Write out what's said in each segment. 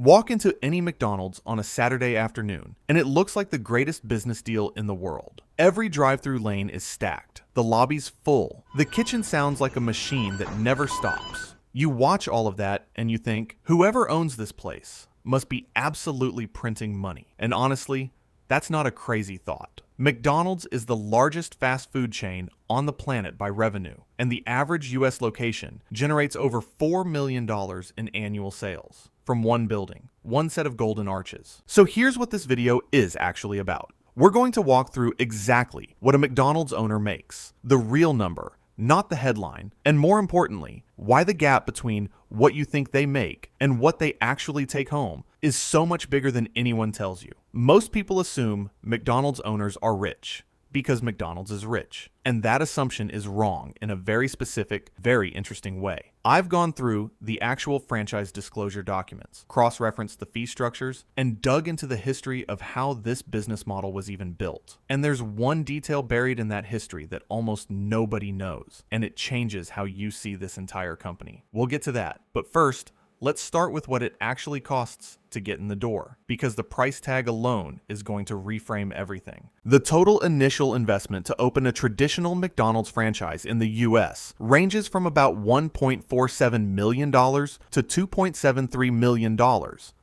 Walk into any McDonald's on a Saturday afternoon, and it looks like the greatest business deal in the world. Every drive-thru lane is stacked, the lobby's full, the kitchen sounds like a machine that never stops. You watch all of that and you think, whoever owns this place must be absolutely printing money. And honestly, that's not a crazy thought. McDonald's is the largest fast food chain on the planet by revenue, and the average US location generates over $4 million in annual sales from one building, one set of golden arches. So here's what this video is actually about. We're going to walk through exactly what a McDonald's owner makes, the real number, not the headline, and more importantly, why the gap between what you think they make and what they actually take home is so much bigger than anyone tells you. Most people assume McDonald's owners are rich because McDonald's is rich, and that assumption is wrong in a very specific, very interesting way. I've gone through the actual franchise disclosure documents, cross-referenced the fee structures, and dug into the history of how this business model was even built. And there's one detail buried in that history that almost nobody knows, and it changes how you see this entire company. We'll get to that, but first, let's start with what it actually costs to get in the door, because the price tag alone is going to reframe everything. The total initial investment to open a traditional McDonald's franchise in the US ranges from about $1.47 million to $2.73 million,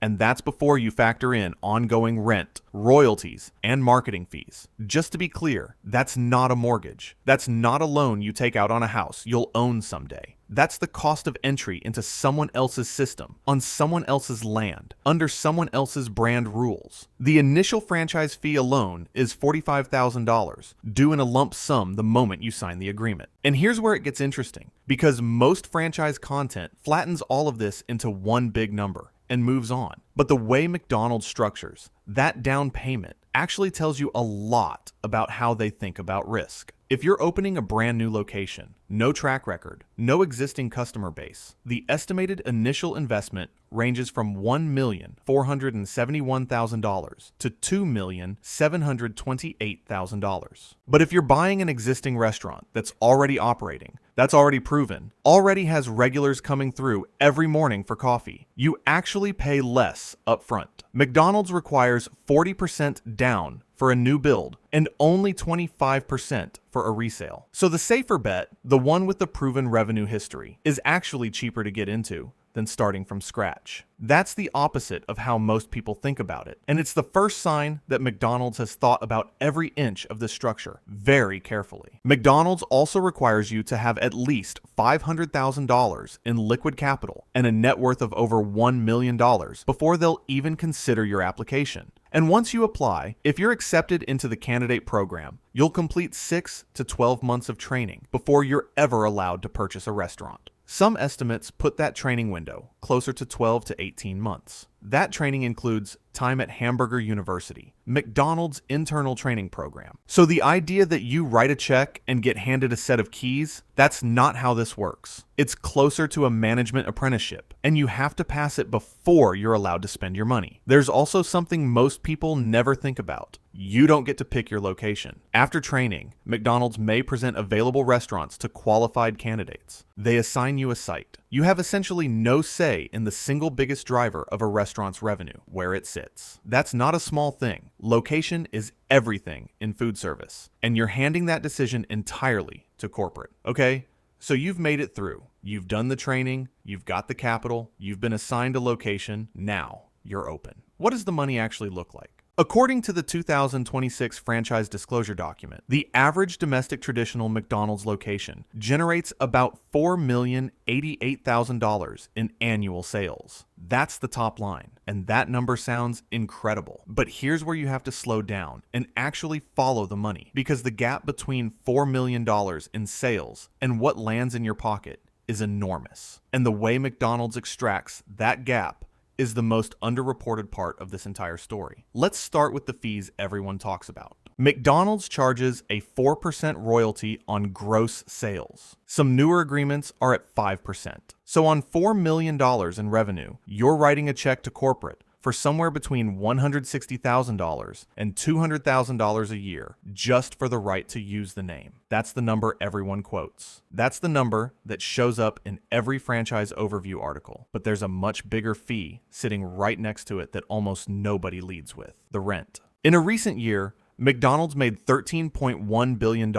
and that's before you factor in ongoing rent, royalties, and marketing fees. Just to be clear, that's not a mortgage. That's not a loan you take out on a house you'll own someday. That's the cost of entry into someone else's system, on someone else's land, under someone else's brand rules. The initial franchise fee alone is $45,000, due in a lump sum the moment you sign the agreement. And here's where it gets interesting, because most franchise content flattens all of this into one big number and moves on. But the way McDonald's structures that down payment actually tells you a lot about how they think about risk. If you're opening a brand new location, no track record, no existing customer base, the estimated initial investment ranges from $1,471,000 to $2,728,000. But if you're buying an existing restaurant that's already operating, that's already proven, already has regulars coming through every morning for coffee, you actually pay less upfront. McDonald's requires 40% down for a new build and only 25% for a resale. So the safer bet, the one with the proven revenue history, is actually cheaper to get into than starting from scratch. That's the opposite of how most people think about it. And it's the first sign that McDonald's has thought about every inch of this structure very carefully. McDonald's also requires you to have at least $500,000 in liquid capital and a net worth of over $1 million before they'll even consider your application. And once you apply, if you're accepted into the candidate program, you'll complete 6 to 12 months of training before you're ever allowed to purchase a restaurant. Some estimates put that training window closer to 12 to 18 months. That training includes time at Hamburger University, McDonald's internal training program. So the idea that you write a check and get handed a set of keys, that's not how this works. It's closer to a management apprenticeship, and you have to pass it before you're allowed to spend your money. There's also something most people never think about. You don't get to pick your location. After training, McDonald's may present available restaurants to qualified candidates. They assign you a site. You have essentially no say in the single biggest driver of a restaurant's revenue, where it sits. That's not a small thing. Location is everything in food service, and you're handing that decision entirely to corporate. Okay? So you've made it through. You've done the training, you've got the capital, you've been assigned a location, now you're open. What does the money actually look like? According to the 2026 franchise disclosure document, the average domestic traditional McDonald's location generates about $4,088,000 in annual sales. That's the top line, and that number sounds incredible. But here's where you have to slow down and actually follow the money, because the gap between $4 million in sales and what lands in your pocket is enormous. And the way McDonald's extracts that gap is the most underreported part of this entire story. Let's start with the fees everyone talks about. McDonald's charges a 4% royalty on gross sales. Some newer agreements are at 5%. So on $4 million in revenue, you're writing a check to corporate for somewhere between $160,000 and $200,000 a year just for the right to use the name. That's the number everyone quotes. That's the number that shows up in every franchise overview article, but there's a much bigger fee sitting right next to it that almost nobody leads with: the rent. In a recent year, McDonald's made $13.1 billion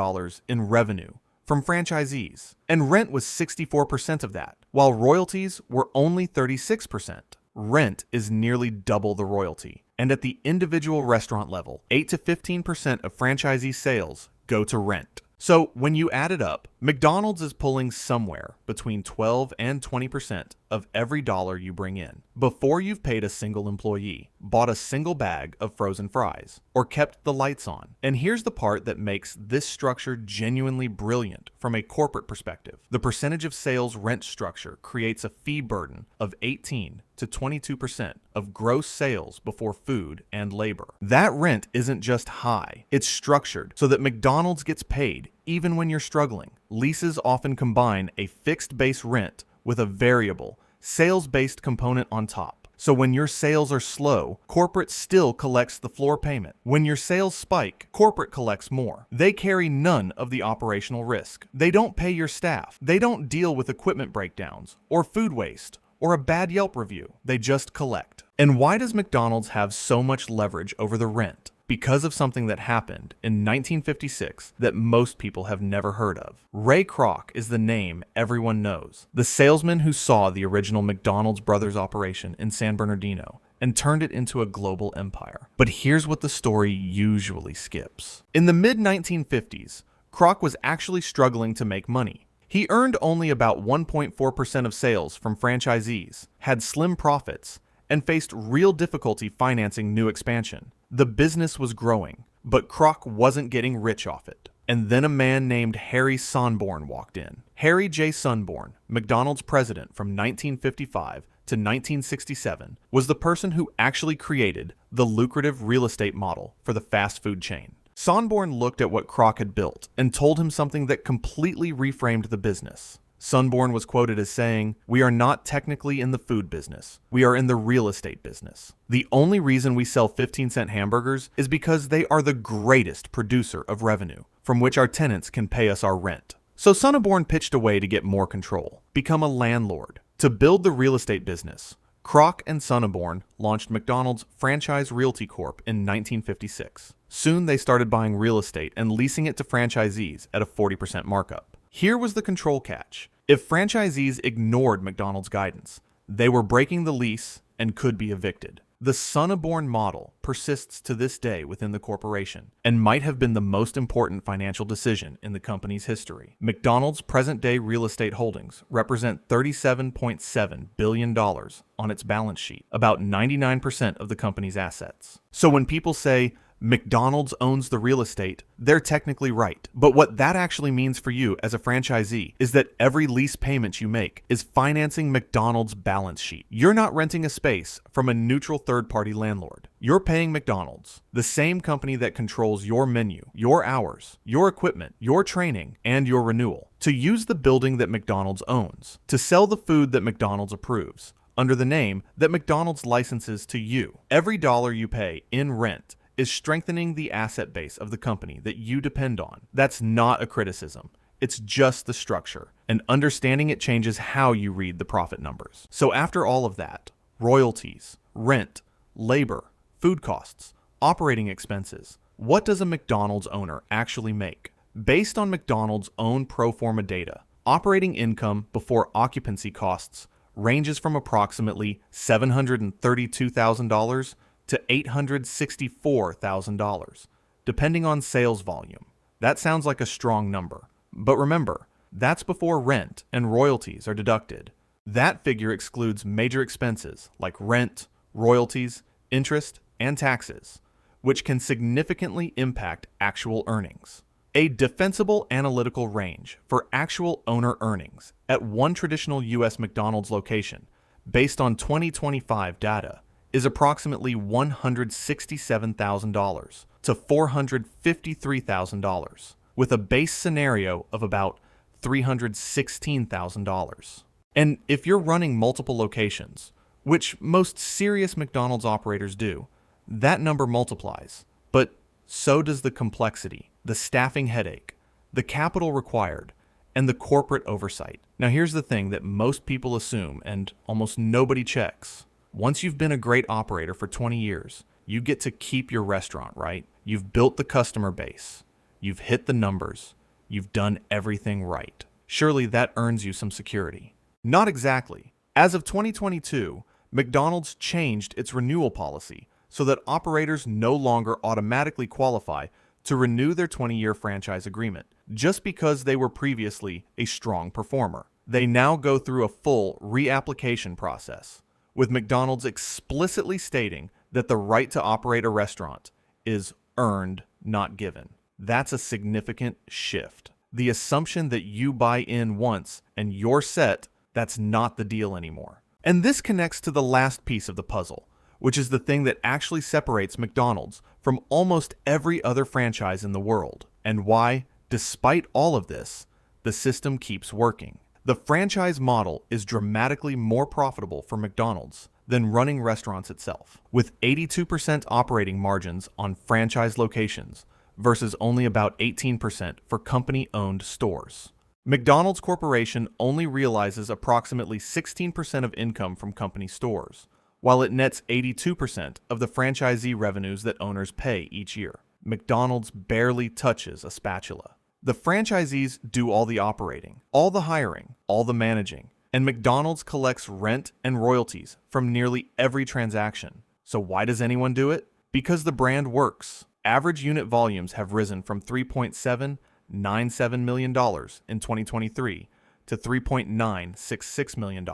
in revenue from franchisees, and rent was 64% of that, while royalties were only 36%. Rent is nearly double the royalty, and at the individual restaurant level, 8 to 15% of franchisee sales go to rent. So when you add it up, McDonald's is pulling somewhere between 12 and 20% of every dollar you bring in before you've paid a single employee, bought a single bag of frozen fries, or kept the lights on. And here's the part that makes this structure genuinely brilliant from a corporate perspective. The percentage of sales rent structure creates a fee burden of 18 to 22% of gross sales before food and labor. That rent isn't just high, it's structured so that McDonald's gets paid even when you're struggling. Leases often combine a fixed base rent with a variable, sales-based component on top. So when your sales are slow, corporate still collects the floor payment. When your sales spike, corporate collects more. They carry none of the operational risk. They don't pay your staff. They don't deal with equipment breakdowns or food waste or a bad Yelp review. They just collect. And why does McDonald's have so much leverage over the rent? Because of something that happened in 1956 that most people have never heard of. Ray Kroc is the name everyone knows, the salesman who saw the original McDonald's Brothers operation in San Bernardino and turned it into a global empire. But here's what the story usually skips. In the mid-1950s, Kroc was actually struggling to make money. He earned only about 1.4% of sales from franchisees, had slim profits, and faced real difficulty financing new expansion. The business was growing, but Kroc wasn't getting rich off it. And then a man named Harry Sonborn walked in. Harry J. Sonborn, McDonald's president from 1955 to 1967, was the person who actually created the lucrative real estate model for the fast food chain. Sonborn looked at what Kroc had built and told him something that completely reframed the business. Sonborn was quoted as saying, "We are not technically in the food business. We are in the real estate business. The only reason we sell 15-cent hamburgers is because they are the greatest producer of revenue, from which our tenants can pay us our rent." So Sonborn pitched a way to get more control, become a landlord. To build the real estate business, Kroc and Sonborn launched McDonald's Franchise Realty Corp. in 1956. Soon they started buying real estate and leasing it to franchisees at a 40% markup. Here was the control catch. If franchisees ignored McDonald's guidance, they were breaking the lease and could be evicted. The Sonborn model persists to this day within the corporation and might have been the most important financial decision in the company's history. McDonald's present-day real estate holdings represent $37.7 billion on its balance sheet, about 99% of the company's assets. So when people say, McDonald's owns the real estate, they're technically right. But what that actually means for you as a franchisee is that every lease payment you make is financing McDonald's balance sheet. You're not renting a space from a neutral third-party landlord. You're paying McDonald's, the same company that controls your menu, your hours, your equipment, your training, and your renewal, to use the building that McDonald's owns, to sell the food that McDonald's approves, under the name that McDonald's licenses to you. Every dollar you pay in rent is strengthening the asset base of the company that you depend on. That's not a criticism. It's just the structure, and understanding it changes how you read the profit numbers. So after all of that, royalties, rent, labor, food costs, operating expenses, what does a McDonald's owner actually make? Based on McDonald's own pro forma data, operating income before occupancy costs ranges from approximately $732,000 to $864,000, depending on sales volume. That sounds like a strong number. But remember, that's before rent and royalties are deducted. That figure excludes major expenses like rent, royalties, interest, and taxes, which can significantly impact actual earnings. A defensible analytical range for actual owner earnings at one traditional U.S. McDonald's location, based on 2025 data, is approximately $167,000 to $453,000, with a base scenario of about $316,000. And if you're running multiple locations, which most serious McDonald's operators do, that number multiplies. But so does the complexity, the staffing headache, the capital required, and the corporate oversight. Now here's the thing that most people assume and almost nobody checks. Once you've been a great operator for 20 years, you get to keep your restaurant, right? You've built the customer base. You've hit the numbers. You've done everything right. Surely that earns you some security. Not exactly. As of 2022, McDonald's changed its renewal policy so that operators no longer automatically qualify to renew their 20-year franchise agreement just because they were previously a strong performer. They now go through a full reapplication process, with McDonald's explicitly stating that the right to operate a restaurant is earned, not given. That's a significant shift. The assumption that you buy in once and you're set, that's not the deal anymore. And this connects to the last piece of the puzzle, which is the thing that actually separates McDonald's from almost every other franchise in the world, and why, despite all of this, the system keeps working. The franchise model is dramatically more profitable for McDonald's than running restaurants itself, with 82% operating margins on franchise locations versus only about 18% for company-owned stores. McDonald's Corporation only realizes approximately 16% of income from company stores, while it nets 82% of the franchisee revenues that owners pay each year. McDonald's barely touches a spatula. The franchisees do all the operating, all the hiring, all the managing, and McDonald's collects rent and royalties from nearly every transaction. So why does anyone do it? Because the brand works. Average unit volumes have risen from $3.797 million in 2023 to $3.966 million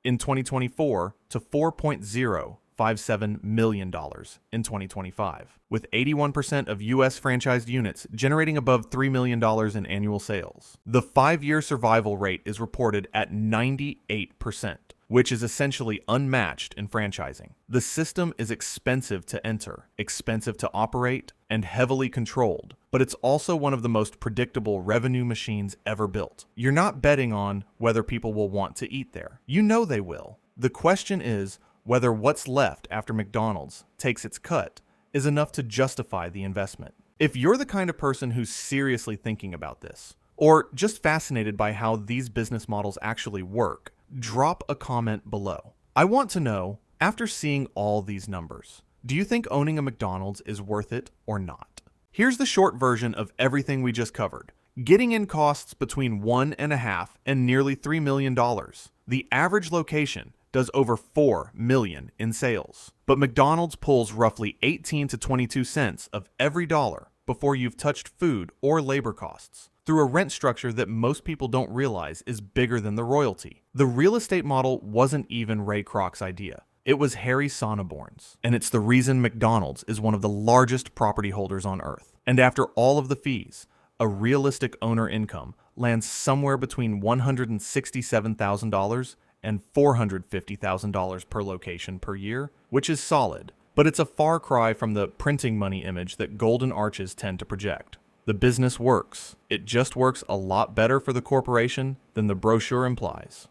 in 2024 to $4.057 million in 2025, with 81% of U.S. franchised units generating above $3 million in annual sales. The 5-year survival rate is reported at 98%, which is essentially unmatched in franchising. The system is expensive to enter, expensive to operate, and heavily controlled, but it's also one of the most predictable revenue machines ever built. You're not betting on whether people will want to eat there. You know they will. The question is whether what's left after McDonald's takes its cut is enough to justify the investment. If you're the kind of person who's seriously thinking about this, or just fascinated by how these business models actually work, drop a comment below. I want to know, after seeing all these numbers, do you think owning a McDonald's is worth it or not? Here's the short version of everything we just covered. Getting in costs between $1.5 and nearly $3 million. The average location does over $4 million in sales. But McDonald's pulls roughly 18 to 22 cents of every dollar before you've touched food or labor costs, through a rent structure that most people don't realize is bigger than the royalty. The real estate model wasn't even Ray Kroc's idea. It was Harry Sonneborn's, and it's the reason McDonald's is one of the largest property holders on earth. And after all of the fees, a realistic owner income lands somewhere between $167,000 and $450,000 per location per year, which is solid, but it's a far cry from the printing money image that golden arches tend to project. The business works. It just works a lot better for the corporation than the brochure implies.